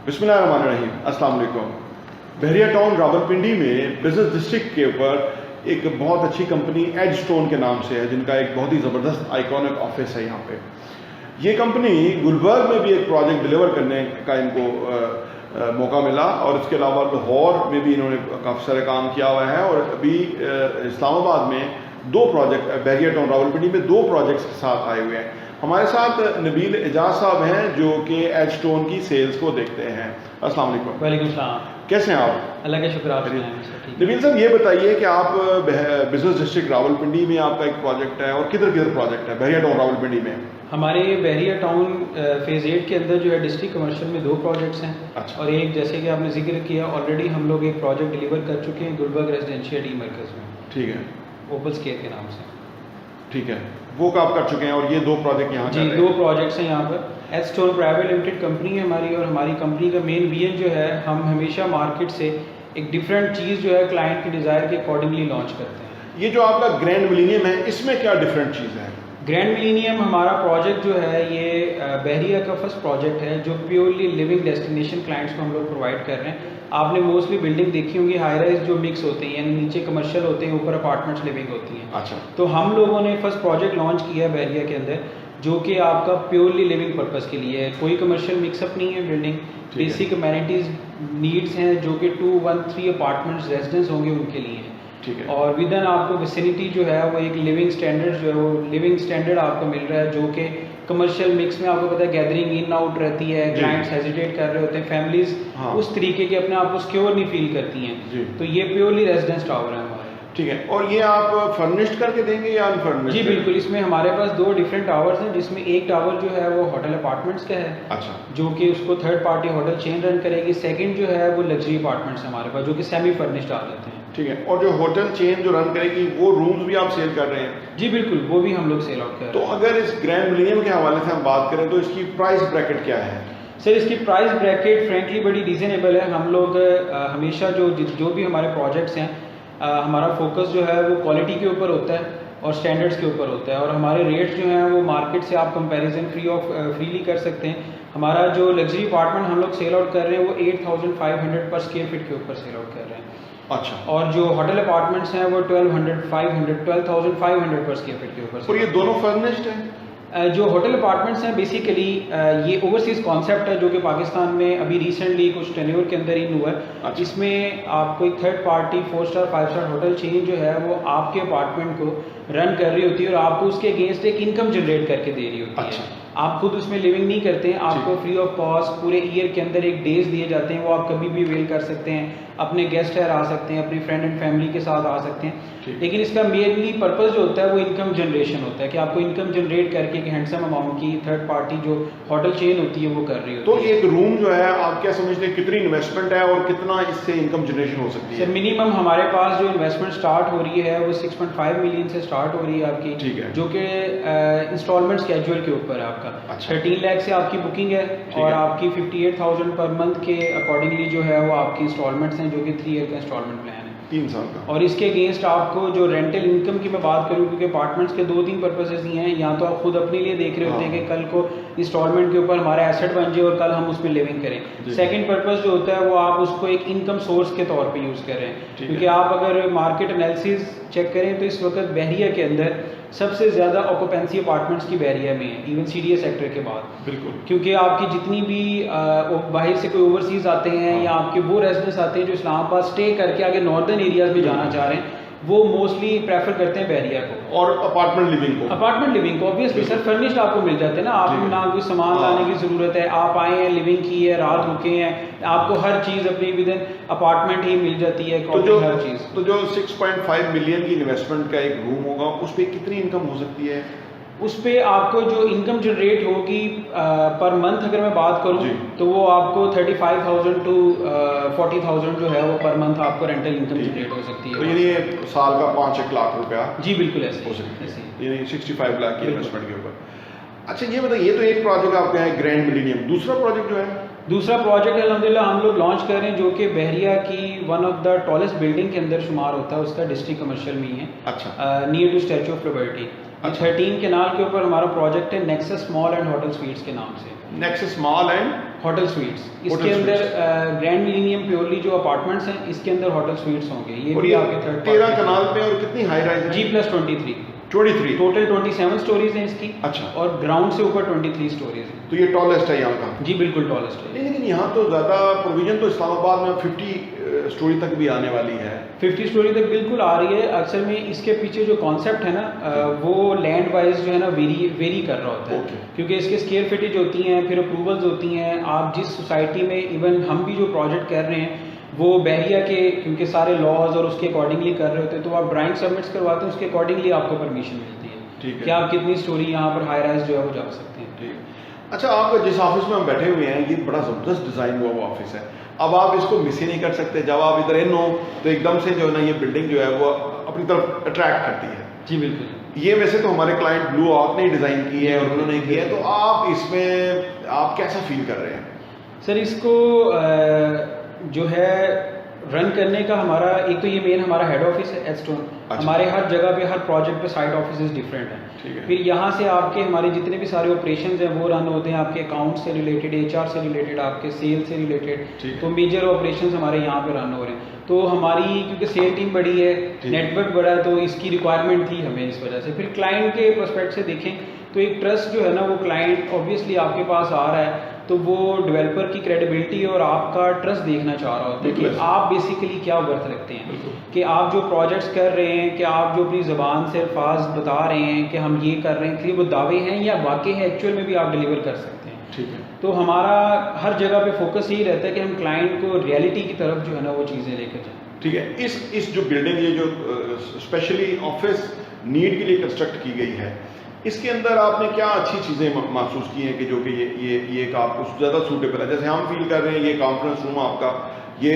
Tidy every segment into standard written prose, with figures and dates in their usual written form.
बिस्मिल्लाहिर्रहमानिर्रहीम, अस्सलाम वालेकुम। बहरिया टाउन रावलपिंडी में बिजनेस डिस्ट्रिक्ट के ऊपर एक बहुत अच्छी कंपनी एजस्टोन के नाम से है, जिनका एक बहुत ही ज़बरदस्त आइकॉनिक ऑफिस है यहाँ पे। ये कंपनी गुलबर्ग में भी एक प्रोजेक्ट डिलीवर करने का इनको मौका मिला और इसके अलावा लाहौर में भी इन्होंने काफ़ी सारा काम किया हुआ है और अभी इस्लामाबाद में दो प्रोजेक्ट, बहरिया टाउन रावलपिंडी में दो प्रोजेक्ट्स के साथ आए हुए हैं। हमारे साथ नबील एजाज साहब हैं जो कि एजस्टोन की सेल्स को देखते हैं। अस्सलाम वालेकुम। वालेकुम सलाम। कैसे हैं आप? अल्लाह का शुक्र। आप नबील साहब ये बताइए कि आप बिजनेस डिस्ट्रिक्ट रावलपिंडी में आपका एक प्रोजेक्ट है और किधर किधर प्रोजेक्ट है बहरिया टाउन रावलपिंडी में? हमारे बहरिया टाउन फेज़ 8 के अंदर जो है डिस्ट्रिक्ट कमर्शियल में दो प्रोजेक्ट्स हैं। अच्छा। और एक जैसे कि आपने जिक्र किया ऑलरेडी हम लोग एक प्रोजेक्ट डिलीवर कर चुके हैं गुलबर्ग रेजिडेंशियल डी मरकज़ में। ठीक है। ओपल्स केयर के नाम से। ठीक है, वो काम कर चुके हैं और ये दो प्रोजेक्ट यहाँ जी, दो प्रोजेक्ट्स हैं यहाँ पर। एजस्टोन प्राइवेट लिमिटेड कंपनी है हमारी और हमारी कंपनी का मेन विजन जो है, हम हमेशा मार्केट से एक डिफरेंट चीज़ जो है क्लाइंट के डिज़ायर के अकॉर्डिंगली लॉन्च करते हैं। ये जो आपका ग्रैंड मिलीनियम है, इसमें क्या डिफरेंट चीज़ है? ग्रैंड मिलीनियम हमारा प्रोजेक्ट जो है ये बहरिया का फर्स्ट प्रोजेक्ट है जो प्योरली लिविंग डेस्टिनेशन क्लाइंट्स को हम लोग प्रोवाइड कर रहे हैं। आपने मोस्टली बिल्डिंग देखी होंगी हाई राइज जो मिक्स होते हैं, यानी नीचे कमर्शियल होते हैं, ऊपर अपार्टमेंट्स लिविंग होती हैं। अच्छा। तो हम लोगों ने फर्स्ट प्रोजेक्ट लॉन्च किया है बहरिया के अंदर जो कि आपका प्योरली लिविंग पर्पज़ के लिए है। कोई कमर्शियल मिक्सअप नहीं है बिल्डिंग, बेसिक अमेनिटीज़ नीड्स हैं जो कि 2, 1, 3 अपार्टमेंट्स रेजिडेंस होंगे उनके लिए है। ठीक है। और विद इन आपको विसिनिटी जो है वो एक लिविंग स्टैंडर्ड जो है वो लिविंग स्टैंडर्ड आपको मिल रहा है जो कि कमर्शियल मिक्स में आपको पता है गैदरिंग इन आउट रहती है, क्लाइंट्स हेजिटेट कर रहे होते हैं, फैमिलीज उस तरीके के अपने आप को सिक्योर नहीं फील करती हैं। तो ये प्योरली रेजिडेंस टावर है हमारा। ठीक है। और ये आप फर्निश्ड करके देंगे या अनफर्निश्ड? जी बिल्कुल, इसमें हमारे पास दो डिफरेंट टावर्स हैं जिसमें एक टावर जो है वो होटल अपार्टमेंट्स का है। अच्छा। जो कि उसको third party hotel chain run करेगी। सेकंड जो है वो लग्जरी अपार्टमेंट्स हमारे पास जो कि सेमी फर्निश्ड आ जाते हैं। ठीक है। और जो होटल चेन जो रन करेगी वो रूम्स भी आप सेल कर रहे हैं? जी बिल्कुल, वो भी हम लोग सेल आउट कर रहे हैं। तो अगर इस ग्रैंड मिलीनियम के हवाले से हम बात करें तो इसकी प्राइस ब्रैकेट क्या है? सर इसकी प्राइस ब्रैकेट फ्रेंकली बड़ी रीज़नेबल है। हम लोग हमेशा जो भी हमारे प्रोजेक्ट्स हैं हमारा फोकस जो है वो क्वालिटी के ऊपर होता है और स्टैंडर्ड्स के ऊपर होता है और हमारे रेट्स जो हैं वो मार्केट से आप कंपैरिजन फ्रीली कर सकते हैं। हमारा जो लग्जरी अपार्टमेंट हम लोग सेल आउट कर रहे हैं वो 8500 पर स्क्वायर फीट के ऊपर सेल आउट कर रहे हैं। अच्छा। और जो होटल अपार्टमेंट्स हैं वो 12,500 पर स्क्वायर फीट के ऊपर। और ये दोनों फर्निश्ड हैं? जो होटल अपार्टमेंट्स हैं बेसिकली ये ओवरसीज़ कॉन्सेप्ट है जो कि पाकिस्तान में अभी रिसेंटली कुछ टेन्योर के अंदर इन हुआ है। अच्छा। इसमें आपको एक third party 4 star 5 star hotel chain जो है वो आपके अपार्टमेंट को रन कर रही होती है और आपको उसके अगेंस्ट एक इनकम जनरेट करके दे रही होती अच्छा। है। आप खुद उसमें लिविंग नहीं करते हैं, आपको फ्री ऑफ कॉस्ट पूरे ईयर के अंदर एक डेज दिए जाते हैं, वो आप कभी भी अवेल कर सकते हैं, अपने गेस्ट है आ सकते हैं, अपनी फ्रेंड एंड फैमिली के साथ आ सकते हैं। लेकिन इसका मेनली पर्पस जो होता है वो इनकम जनरेशन होता है कि आपको इनकम जनरेट करके एक हैंडसम अमाउंट की थर्ड पार्टी जो होटल चेन होती है वो कर रही होती है। तो एक रूम जो है आप क्या समझते हैं कितनी इन्वेस्टमेंट है और कितना इससे इनकम जनरेशन हो सकती है? सर मिनिमम हमारे पास जो इन्वेस्टमेंट स्टार्ट हो रही है वो 6.5 मिलियन से स्टार्ट हो रही है आपकी। ठीक है। जो कि इंस्टॉलमेंट स्केड्यूल के ऊपर है आपका। अच्छा। 13 लाख से आपकी बुकिंग है और आपकी 58,000 पर मंथ के अकॉर्डिंगली जो है वो आपकी इंस्टॉलमेंट्स हैं जो कि 3 ईयर का इंस्टॉलमेंट प्लान है, 3 साल का। और इसके अगेंस्ट आपको जो रेंटल इनकम की मैं बात करूँ क्योंकि अपार्टमेंट्स के 2-3 पर्पसेस ही हैं। या तो आप खुद अपने लिए देख रहे होते हैं कि कल को इंस्टॉलमेंट के ऊपर हमारा एसेट बन जाए और कल हम उसमें लिविंग करें। सेकंड पर्पस जो होता है वो आप उसको एक इनकम सोर्स के तौर पे यूज़ कर रहे हैं। क्योंकि आप अगर मार्केट एनालिसिस चेक करें तो इस वक्त बहरिया के अंदर सबसे ज़्यादा ऑक्यूपेंसी अपार्टमेंट्स की बहरिया में है, इवन CDA सेक्टर के बाद। बिल्कुल। क्योंकि आपकी जितनी भी बाहर से कोई ओवरसीज़ आते हैं या आपके वो रेजिडेंट्स आते हैं जो इस्लामाबाद स्टे करके आगे नॉर्दर्न एरियाज में जाना चाह रहे हैं, वो मोस्टली प्रेफर करते हैं बहरिया को और अपार्टमेंट लिविंग को ऑब्वियसली सर फर्निश्ड आपको मिल जाते हैं ना, आप ना कोई सामान लाने की ज़रूरत है, आप आए हैं लिविंग की है, रात रुके हैं, आपको हर चीज़ अपनी विद इन अपार्टमेंट ही मिल जाती है। तो हर चीज़ तो जो 6.5 मिलियन की इन्वेस्टमेंट का एक रूम होगा उस पर कितनी इनकम हो सकती है? उस पर आपको जो इनकम जनरेट होगी पर मंथ अगर मैं बात करूं तो वो आपको 35,000 to 40,000 जो है वो पर मंथ आपको रेंटल इनकम जनरेट हो सकती है। तो यानी साल का 5-1 लाख रुपया? जी बिल्कुल ऐसे हो सकती है, यानी 65 लाख की इन्वेस्टमेंट के ऊपर। अच्छा ये बताइए, ये तो एक प्रोजेक्ट आपका है ग्रैंड मिलीनियम, दूसरा प्रोजेक्ट जो है? दूसरा प्रोजेक्ट अल्हम्दुलिल्लाह हम लोग लॉन्च कर रहे हैं जो कि बहरिया की one of the tallest building के अंदर शुमार होता है, उसका डिस्ट्रिक्ट कमर्शियल में ही है। अच्छा। Near to Statue of Liberty. 13 canal के ऊपर हमारा प्रोजेक्ट है Nexus mall and hotel suites के नाम से। Nexus mall and hotel suites, इसके Hotel अंदर suites। ग्रैंड मिलेनियम प्योरली जो अपार्टमेंट्स हैं इसके अंदर होटल स्वीट्स होंगे। ये और भी ये आपके थर्ड 13 कनाल पे और कितनी हाई राइज है? G+23 23। टोटल 27 स्टोरीज हैं इसकी। अच्छा। और ग्राउंड से ऊपर 23 स्टोरीज हैं। तो ये टॉलेस्ट है यहाँ का? जी बिल्कुल टॉलेस्ट है। लेकिन यहाँ तो ज़्यादा प्रोविजन तो इस्लामाबाद में 50 स्टोरी तक भी आने वाली है। 50 स्टोरी तक बिल्कुल आ रही है। अक्सर में इसके पीछे जो कॉन्सेप्ट है ना वो लैंड वाइज जो है ना वेरी कर रहा होता है। Okay। क्योंकि इसके स्क्वायर फीटेज होती हैं, फिर अप्रूवल्स होती हैं। आप जिस सोसाइटी में, इवन हम भी जो प्रोजेक्ट कर रहे हैं वो बहरिया के, क्योंकि सारे लॉज और उसके अकॉर्डिंगली कर रहे होते हैं, तो आप ड्राइंग सबमिट्स करवाते हैं, उसके अकॉर्डिंगली आपको परमिशन मिलती है। ठीक है कि आप कितनी स्टोरी यहाँ पर हाई राइज जो है वो जा सकते हैं। ठीक है। अच्छा, आप जिस ऑफिस में हम बैठे हुए हैं, ये बड़ा ज़बरदस्त डिज़ाइन हुआ हुआ ऑफिस है। अब आप इसको मिस ही नहीं कर सकते। जब आप इधर इन हो तो एकदम से जो है ना ये बिल्डिंग जो है वो अपनी तरफ अट्रैक्ट करती है। जी बिल्कुल। ये वैसे तो हमारे क्लाइंट ब्लू आर्क ने डिज़ाइन की है और उन्होंने की है, तो आप इसमें आप कैसा फील कर रहे हैं? सर इसको जो है रन करने का हमारा एक तो ये मेन हमारा हेड ऑफिस है एडस्टोन। अच्छा। हमारे हर जगह पे, हर प्रोजेक्ट पे साइड ऑफिसेज डिफरेंट हैं। ठीक है। फिर यहाँ से आपके हमारे जितने भी सारे ऑपरेशंस हैं वो रन होते हैं, आपके अकाउंट से रिलेटेड, एचआर से रिलेटेड, आपके सेल से ठीक रिलेटेड। है। तो मेजर ऑपरेशंस हमारे यहाँ पे रन हो रहे हैं। तो हमारी क्योंकि सेल टीम बड़ी है, ठीक। नेटवर्क बड़ा है, तो इसकी रिक्वायरमेंट थी हमें इस वजह से। फिर क्लाइंट के पर्सपेक्ट से देखें तो एक ट्रस्ट जो है ना वो क्लाइंट ऑब्वियसली आपके पास आ रहा है तो वो डेवलपर की क्रेडिबिलिटी और आपका ट्रस्ट देखना चाह रहा होता है कि बिल्कुल। आप बेसिकली क्या वर्थ रखते हैं, बिल्कुल। कि आप जो प्रोजेक्ट्स कर रहे हैं, कि आप जो अपनी ज़बान से अल्फाज बता रहे हैं कि हम ये कर रहे हैं, कि वो दावे हैं या वाकई है, एक्चुअल में भी आप डिलीवर कर सकते हैं। ठीक है। तो हमारा हर जगह पे फोकस यही रहता है कि हम क्लाइंट को रियलिटी की तरफ जो है ना वो चीज़ें लेकर जाएं। ठीक है। इस जो बिल्डिंग, ये जो स्पेशली ऑफिस नीड के लिए कंस्ट्रक्ट की गई है, इसके अंदर आपने क्या अच्छी चीज़ें महसूस की हैं कि जो कि ये एक आपको ज़्यादा सूटेबल है? जैसे हम फील कर रहे हैं ये कॉन्फ्रेंस रूम आपका, ये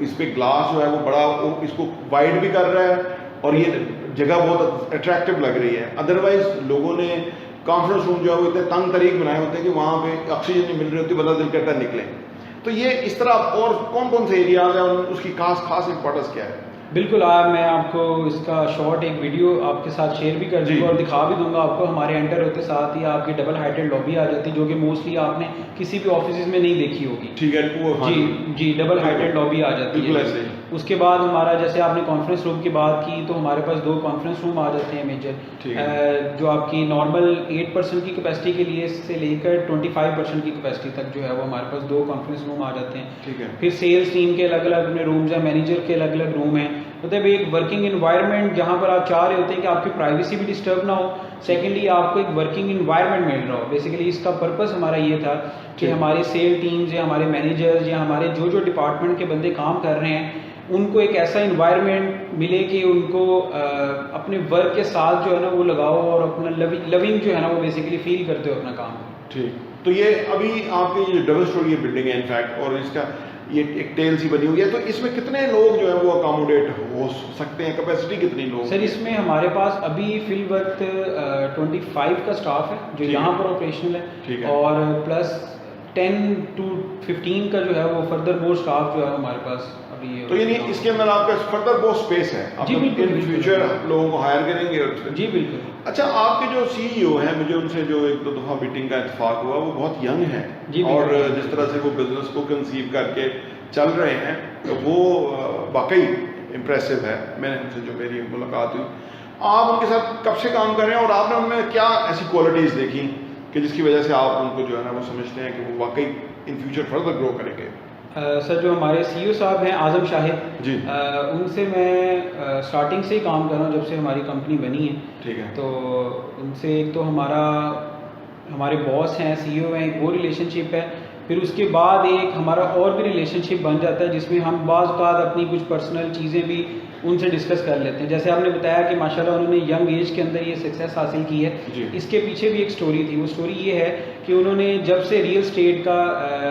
इस पे ग्लास जो है वो बड़ा इसको वाइड भी कर रहा है और ये जगह बहुत अट्रैक्टिव लग रही है। अदरवाइज लोगों ने कॉन्फ्रेंस रूम जो है वो इतने तंग तरीक बनाए होते हैं कि वहाँ पे ऑक्सीजन नहीं मिल रही होती, बड़ा दिल करता है निकले। तो ये इस तरह और कौन कौन से एरियाज हैं और उसकी खास इंपॉर्टेंस क्या है? बिल्कुल। मैं आपको इसका शॉर्ट एक वीडियो आपके साथ शेयर भी कर दूंगा और दिखा भी दूंगा आपको। हमारे एंटर होते साथ ही आपकी डबल हाइटेड लॉबी आ जाती है जो कि मोस्टली आपने किसी भी ऑफिस में नहीं देखी होगी। ठीक है। वो हाँ जी डबल हाइटेड लॉबी आ जाती है। उसके बाद हमारा, जैसे आपने कॉन्फ्रेंस रूम की बात की, तो हमारे पास 2 कॉन्फ्रेंस रूम आ जाते हैं मेजर, जो आपकी नॉर्मल 8% की कैपेसिटी के लिए से लेकर 25% की कैपेसिटी तक जो है वो हमारे पास 2 कॉन्फ्रेंस रूम आ जाते हैं। ठीक है। फिर सेल्स टीम के अलग अलग अपने रूम्स हैं, मैनेजर के अलग अलग रूम हैं। मतलब एक वर्किंग इन्वायरमेंट जहाँ पर आप चाह रहे होते हैं कि आपकी प्राइवेसी भी डिस्टर्ब ना हो, सेकेंडली आपको एक वर्किंग इन्वायरमेंट मिल रहा हो। बेसिकली इसका पर्पस हमारा ये था कि हमारे सेल टीम्स या हमारे मैनेजर्स या हमारे जो डिपार्टमेंट के बंदे काम कर रहे हैं उनको एक ऐसा इन्वायरमेंट मिले कि उनको अपने वर्क के साथ जो है ना वो लगाओ और अपना लविंग जो है ना वो बेसिकली फील करते हो अपना काम। ठीक। तो ये अभी आपकी ये डबल स्टोरी बिल्डिंग है इनफैक्ट, और इसका ये एक टेल सी बनी हुई है, तो इसमें कितने लोग जो है वो अकोमोडेट हो सकते हैं? कैपेसिटी कितनी लोग? सर इसमें हमारे पास अभी फिल वक्त 25 का स्टाफ है जो यहाँ पर ऑपरेशनल है। ठीक है। और प्लस 10 to 15 का जो है वो फर्दर मोर स्टाफ जो है हमारे पास अभी है। तो यानी इसके अंदर आपका फर्दर बहुत स्पेस है, आप जी, बिल्कुल, इन बिल्कुल। फ्यूचर लोगों को हायर करेंगे और जी बिल्कुल। अच्छा, आपके जो सीईओ हैं, मुझे उनसे जो 1-2 दफ़ा मीटिंग का इत्तेफाक हुआ, वो बहुत यंग हैं जी, और बिल्कुल। जिस तरह से वो बिजनेस को कंसीव करके चल रहे हैं तो वो वाकई इम्प्रेसिव है। मैंने उनसे जो मेरी मुलाकात हुई, आप उनके साथ कब से काम कर रहे हैं और आपने उनमें क्या ऐसी क्वालिटीज़ देखी कि जिसकी वजह से आप उनको जो है ना वो समझते हैं कि वो वाकई इन फ्यूचर फर्दर ग्रो करेंगे? सर जो हमारे सीईओ साहब हैं आज़म शाहिद जी, उनसे मैं स्टार्टिंग से ही काम कर रहा हूँ जब से हमारी कंपनी बनी है। ठीक है। तो उनसे एक तो हमारे बॉस हैं, सीईओ हैं, एक वो रिलेशनशिप है। फिर उसके बाद एक हमारा और भी रिलेशनशिप बन जाता है जिसमें हम बाज़ औक़ात अपनी कुछ पर्सनल चीज़ें भी उनसे डिस्कस कर लेते हैं। जैसे आपने बताया कि माशाल्लाह उन्होंने यंग एज के अंदर ये सक्सेस हासिल की है। इसके पीछे भी एक स्टोरी थी। वो स्टोरी ये है कि उन्होंने जब से रियल स्टेट का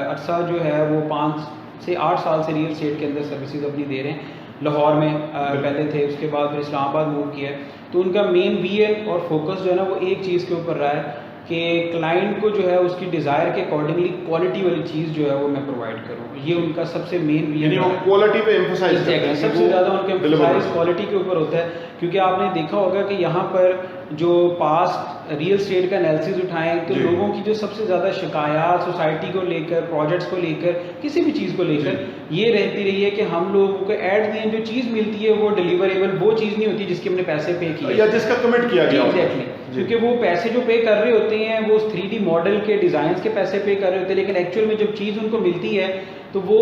अरसा जो है वो 5 से 8 साल से रियल स्टेट के अंदर सर्विसेज अपनी दे रहे हैं। लाहौर में पहले थे, उसके बाद फिर इस्लामाबाद मूव किया है। तो उनका मेन विजन और फोकस जो है ना वो एक चीज़ के ऊपर रहा है कि क्लाइंट को जो है उसकी डिज़ायर के अकॉर्डिंगली क्वालिटी वाली चीज़ जो है वो मैं प्रोवाइड करूँ। ये उनका सबसे मेन यानी वो क्वालिटी पे एम्फसाइज करते हैं, सबसे ज़्यादा उनका एम्फसाइज क्वालिटी के ऊपर होता है। क्योंकि आपने देखा होगा कि यहाँ पर जो पास्ट रियल स्टेट का एनालिसिस उठाएं तो लोगों की जो सबसे ज़्यादा शिकायत सोसाइटी को लेकर, प्रोजेक्ट्स को लेकर, किसी भी चीज़ को लेकर ये रहती रही है कि हम लोगों को एट दी एंड जो चीज़ मिलती है वो डिलीवरेबल वो चीज़ नहीं होती जिसके हमने पैसे पे किए या जिसका कमिट किया गया। एग्जैक्टली, क्योंकि वो पैसे जो पे कर रहे होते हैं वो 3D मॉडल के डिज़ाइन के पैसे पे कर रहे होते हैं, लेकिन एक्चुअल में जब चीज़ उनको मिलती है तो वो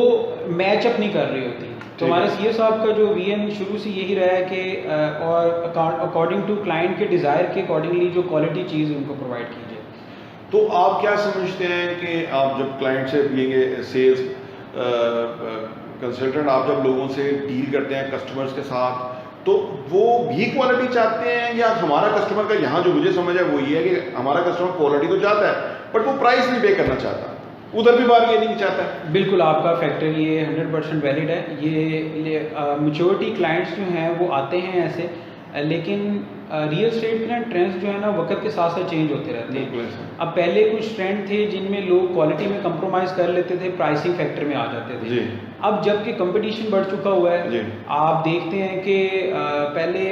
मैच अप नहीं कर रही होती। तो हमारे सीए साहब का जो वीएन शुरू से यही रहा है कि और अकॉर्डिंग टू क्लाइंट के डिज़ायर के अकॉर्डिंगली जो क्वालिटी चीज़ उनको प्रोवाइड कीजिए। तो आप क्या समझते हैं कि आप जब क्लाइंट से ये सेल्स कंसल्टेंट आप जब लोगों से डील करते हैं कस्टमर्स के साथ, तो वो भी क्वालिटी चाहते हैं, या हमारा कस्टमर का यहाँ जो मुझे समझ है वो ये है कि हमारा कस्टमर क्वालिटी तो चाहता है बट वो प्राइस नहीं पे करना चाहता, उधर भी बार्गेनिंग चाहता है? बिल्कुल, आपका फैक्टर ये 100% वैलिड है। ये मैच्योरिटी क्लाइंट्स जो हैं वो आते हैं ऐसे, लेकिन रियल स्टेट के ना ट्रेंड्स जो है ना वक्त के साथ साथ चेंज होते रहते हैं। अब पहले कुछ ट्रेंड थे जिनमें लोग क्वालिटी में कंप्रोमाइज़ कर लेते थे, प्राइसिंग फैक्टर में आ जाते थे। अब जबकि कंपटीशन बढ़ चुका हुआ है, आप देखते हैं कि पहले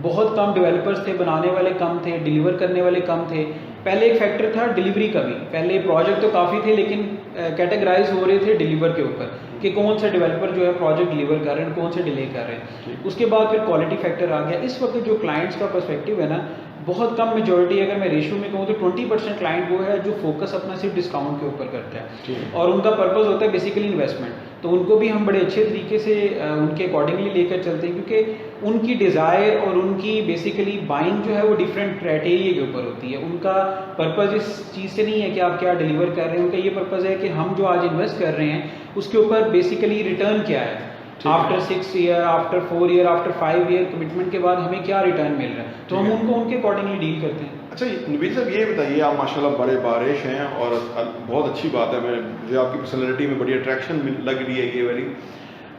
बहुत कम डेवलपर्स थे, बनाने वाले कम थे, डिलीवर करने वाले कम थे। पहले एक फैक्टर था डिलीवरी का भी, पहले प्रोजेक्ट तो काफ़ी थे लेकिन कैटेगराइज हो रहे थे डिलीवर के ऊपर कि कौन सा डेवलपर जो है प्रोजेक्ट डिलीवर कर रहे हैं, कौन से डिले कर रहे हैं। उसके बाद फिर क्वालिटी फैक्टर आ गया। इस वक्त जो क्लाइंट्स का पर्सपेक्टिव है ना, बहुत कम मेजॉरिटी, अगर मैं रेशियो में कहूँ तो 20% क्लाइंट वो है जो फोकस अपना सिर्फ डिस्काउंट के ऊपर करता है और उनका पर्पस होता है बेसिकली इन्वेस्टमेंट। तो उनको भी हम बड़े अच्छे तरीके से उनके अकॉर्डिंगली लेकर चलते हैं, क्योंकि उनकी डिज़ायर और उनकी बेसिकली बाइंग जो है वो डिफरेंट क्राइटेरिया के ऊपर होती है। उनका पर्पस इस चीज़ से नहीं है कि आप क्या डिलीवर कर रहे हैं, उनका ये पर्पस है कि हम जो आज इन्वेस्ट कर रहे हैं उसके ऊपर बेसिकली रिटर्न क्या है, after 6 year, after 4 year, after 5 year commitment के बाद हमें क्या रिटर्न मिल रहा है। तो हम उनको उनके अकॉर्डिंगली डील करते हैं। अच्छा नबील साहब, ये बताइए, आप माशाल्लाह बड़े बारिश हैं और बहुत अच्छी बात है, मुझे आपकी पर्सनैलिटी में बड़ी अट्रैक्शन लग रही है ये वाली,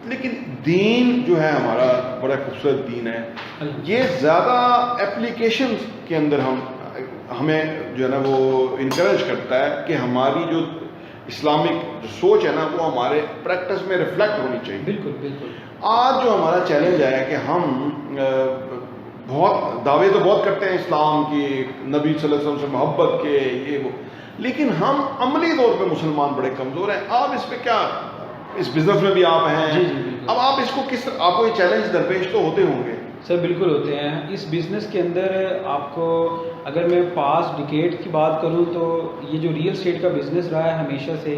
लेकिन दीन जो है हमारा बड़ा खूबसूरत दीन है, ये ज़्यादा एप्लीकेशन के अंदर हमें जो है ना वो इनकरेज करता है कि हमारी जो इस्लामिक जो सोच है ना वो हमारे प्रैक्टिस में रिफ्लेक्ट होनी चाहिए। बिल्कुल बिल्कुल। आज जो हमारा चैलेंज है कि हम बहुत दावे तो बहुत करते हैं इस्लाम की, नबी सल्लल्लाहु अलैहि वसल्लम से मोहब्बत के, ये वो, लेकिन हम अमली तौर पे मुसलमान बड़े कमज़ोर हैं। आप इस पे क्या, इस बिज़नेस में भी आप हैं, अब आप इसको आपको ये चैलेंज दरपेश तो होते होंगे? सर बिल्कुल होते हैं। इस बिज़नेस के अंदर आपको, अगर मैं पास्ट डिकेड की बात करूं तो ये जो रियल स्टेट का बिज़नेस रहा है हमेशा से,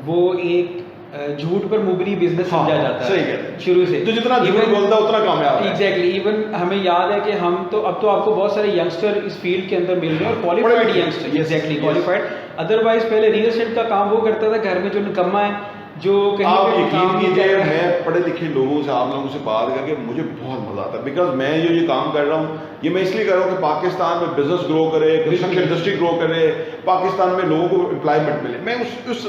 वो एक झूठ पर मुबनी बिजनेस समझा जाता है। सही है, शुरू से तो जितना झूठ बोलता उतना कामयाब है। एग्जैक्टली। इवन हमें याद है कि हम तो अब तो आपको बहुत सारे यंगस्टर इस फील्ड के अंदर मिल रहे हैं और qualified youngster, exactly qualified. Otherwise पहले रियल स्टेट का काम वो करता था घर में जो निकम्मा है, जो आप यकीन कीजिए, मैं पढ़े लिखे लोगों से, आप लोगों से बात करके मुझे बहुत मजा आता है, बिकॉज मैं ये काम कर रहा हूँ, ये मैं इसलिए कर रहा हूँ कि पाकिस्तान में बिजनेस ग्रो करे, कंस्ट्रक्शन इंडस्ट्री ग्रो करे, पाकिस्तान में लोगों को एम्प्लॉयमेंट मिले। मैं उस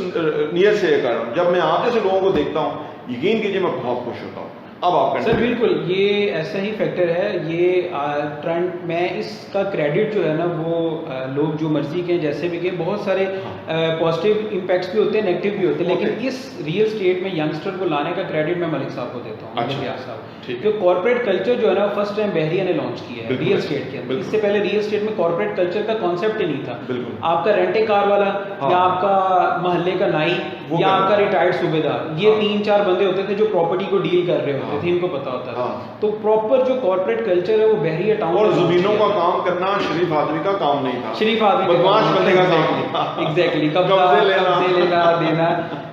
नीयत से ये कर रहा हूँ। जब मैं आप जैसे लोगों को देखता हूँ, यकीन कीजिए मैं बहुत खुश होता हूँ। अब आप सर बिल्कुल, ये ऐसा ही फैक्टर है। ये ट्रेंड, मैं इसका क्रेडिट जो है ना वो लोग जो मर्जी के जैसे भी के, बहुत सारे पॉजिटिव इम्पैक्ट्स भी होते हैं, नेगेटिव भी होते हैं, लेकिन इस रियल स्टेट में यंगस्टर को लाने का क्रेडिट मैं मलिक साहब को देता हूँ। अच्छा, क्योंकि कॉर्पोरेट कल्चर जो है ना फर्स्ट टाइम बहरिया ने लॉन्च किया है रियल स्टेट के अंदर। इससे पहले रियल स्टेट में कॉर्पोरेट कल्चर का कॉन्सेप्ट ही नहीं था। आपका रेंटे कार वाला या आपका मोहल्ले का नाई या आपका रिटायर्ड सूबेदार, ये 3-4 बंदे होते थे जो प्रॉपर्टी को डील कर रहे होते थे, इनको पता होता था। तो प्रॉपर जो कॉर्पोरेट कल्चर है वो बहरिया टाउन, और जमीनों का काम करना शरीफ आदमी का काम नहीं था, शरीफ आदमी बदमाश बंदे का काम नहीं था। एग्जैक्टली, कब्जे लेना देना।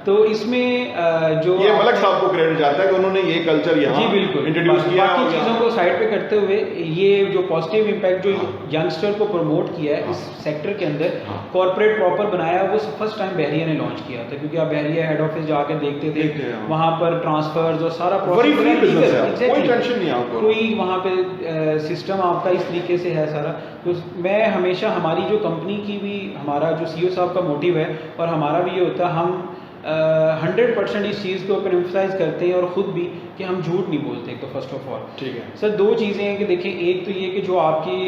तो इसमें जो ये मलिक साहब को क्रेडिट जाता है कि उन्होंने ये कल्चर यहाँ इंट्रोड्यूस किया। बाकी चीज़ों को साइड पे करते हुए ये जो पॉजिटिव इम्पैक्ट जो यंगस्टर को प्रमोट किया है इस सेक्टर के अंदर, कॉर्पोरेट प्रॉपर बनाया, वो फर्स्ट टाइम बहरिया ने लॉन्च किया था। क्योंकि आप बहरिया हेड ऑफिस जाके देखते थे, वहाँ पर ट्रांसफर्स और सारा कोई टेंशन नहीं आपको, कोई वहाँ पे सिस्टम आपका इस तरीके से है सारा। तो मैं हमेशा, हमारी जो कंपनी की भी, हमारा जो सीईओ साहब का मोटिव है और हमारा भी ये होता है, हम 100% इस चीज़ के ऊपर एम्फसाइज करते हैं और ख़ुद भी कि हम झूठ नहीं बोलते। तो फर्स्ट ऑफ ऑल ठीक है सर दो चीज़ें हैं कि देखिए, एक तो ये कि जो आपकी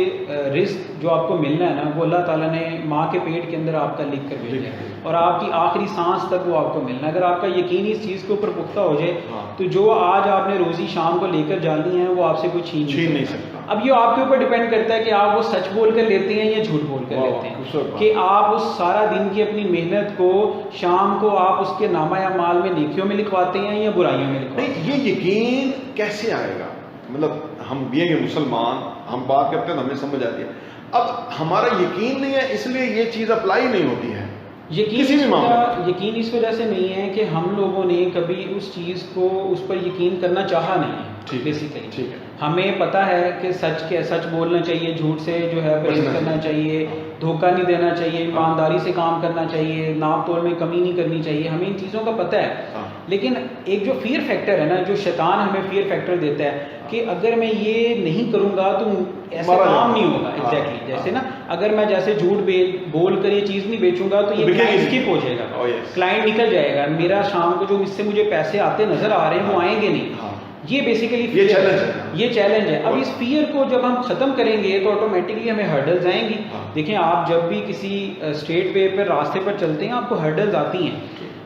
रिस्क जो आपको मिलना है ना, वो अल्लाह ताला ने माँ के पेट के अंदर आपका लिख कर भेजा है और आपकी आखिरी सांस तक वो आपको मिलना है। अगर आपका यकीन इस चीज़ के ऊपर पुख्ता हो जाए तो जो आज आपने रोज़ी शाम को लेकर जानी है वो आपसे कोई छीन नहीं सकता। अब ये आपके ऊपर डिपेंड करता है कि आप वो सच बोल कर लेते हैं या झूठ बोल कर लेते हैं, कि आप उस सारा दिन की अपनी मेहनत को शाम को आप उसके नामा या माल में नेकियों में लिखवाते हैं या बुराइयों में लिखवाते हैं। ये यकीन कैसे आएगा? मतलब हम भी हैं मुसलमान, हम बात करते हैं तो हमें समझ आती है। अब हमारा यकीन नहीं है इसलिए ये चीज़ अप्लाई नहीं होती है। यकीन इस वजह से नहीं है कि हम लोगों ने कभी उस चीज़ को उस पर यकीन करना चाहा नहीं है। बेसिकली ठीक है, हमें पता है कि सच बोलना चाहिए, झूठ से जो है परहेज करना चाहिए, धोखा नहीं देना चाहिए, ईमानदारी से काम करना चाहिए, नाप तोल में कमी नहीं करनी चाहिए, हमें इन चीज़ों का पता है। लेकिन एक जो फियर फैक्टर है ना, जो शैतान हमें फियर फैक्टर देता है कि अगर मैं ये नहीं करूँगा तो ऐसा काम नहीं होगा। एग्जैक्टली जैसे ना, अगर मैं जैसे झूठ बोल कर ये चीज़ नहीं बेचूंगा तो ये क्लाइंट स्किप हो जाएगा, क्लाइंट निकल जाएगा, मेरा शाम को जो इससे मुझे पैसे आते नजर आ रहे हैं वो आएंगे नहीं। ये बेसिकली ये चैलेंज है। अब इस फियर को जब हम ख़त्म करेंगे तो ऑटोमेटिकली हमें हर्डल्स आएंगी। देखें, आप जब भी किसी स्ट्रेट वे पर रास्ते पर चलते हैं आपको हर्डल्स आती हैं,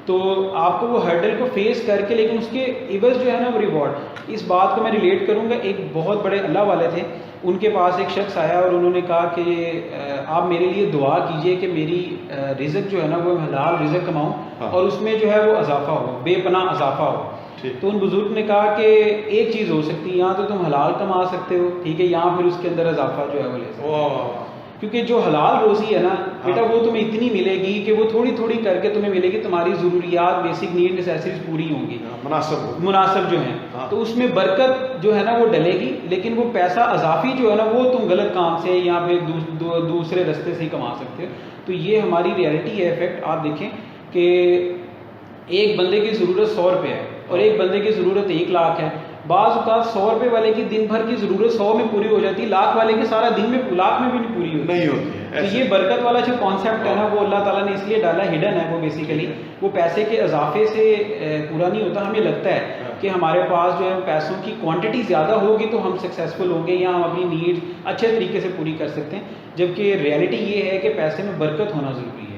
तो आपको वो हर्डल को फेस करके, लेकिन उसके इवज़ जो है ना वो रिवॉर्ड। इस बात को मैं रिलेट करूँगा, एक बहुत बड़े अल्लाह वाले थे, उनके पास एक शख्स आया और उन्होंने कहा कि आप मेरे लिए दुआ कीजिए कि मेरी रिज़्क जो है ना वो हलाल रिज़्क कमाऊँ और उसमें जो है वो इजाफा हो, बेपनाह इजाफा हो। तो उन बुजुर्ग ने कहा कि एक चीज़ हो सकती है, यहाँ तो तुम हलाल कमा सकते हो, ठीक है, यहाँ फिर उसके अंदर इजाफा जो है वो ले सकते हो, क्योंकि जो हलाल रोज़ी है ना बेटा वो तुम्हें इतनी मिलेगी कि वो थोड़ी थोड़ी करके तुम्हें मिलेगी, तुम्हारी ज़रूरियात बेसिक नीड नेसेसरीज पूरी होंगी, मुनासिब जो हैं, तो उसमें बरकत जो है ना वो डलेगी। लेकिन वो पैसा अजाफी जो है ना वो तुम गलत काम से या फिर दूसरे रास्ते से ही कमा सकते हो। तो ये हमारी रियलिटी है, इफेक्ट। आप देखें कि एक बंदे की ज़रूरत 100 रुपये है और एक बंदे की ज़रूरत 1 लाख है। बाज़ औक़ात 100 रुपये वाले की दिन भर की ज़रूरत 100 में पूरी हो जाती है, लाख वाले की सारा दिन में लाख में भी नहीं पूरी होती है। तो ये बरकत वाला जो कॉन्सेप्ट है ना वो अल्लाह ताला ने इसलिए डाला, हिडन है वो, बेसिकली वो पैसे के इजाफे से पूरा नहीं होता। हमें लगता है कि हमारे पास जो है पैसों की क्वांटिटी ज़्यादा होगी तो हम सक्सेसफुल होंगे या हम अपनी नीड अच्छे तरीके से पूरी कर सकते हैं, जबकि रियलिटी ये है कि पैसे में बरकत होना ज़रूरी है।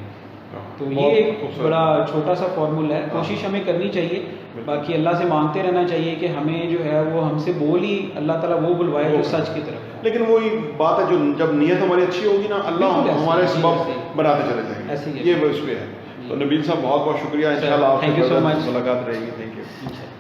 तो ये एक बड़ा छोटा सा फॉर्मूला है, कोशिश हमें करनी चाहिए, बाकी अल्लाह से मांगते रहना चाहिए कि हमें जो है वो हमसे बोल ही अल्लाह ताला वो बुलवाए जो सच की तरफ है। लेकिन वही बात है, जो जब नीयत हमारी अच्छी होगी ना, अल्लाह हमारे सबब बनाते चले जाएंगे, ये वो इस पे है। तो नबील साहब बहुत बहुत शुक्रिया, इंशाल्लाह थैंक यू सो मच, मुलाकात रहेगी। Thank you.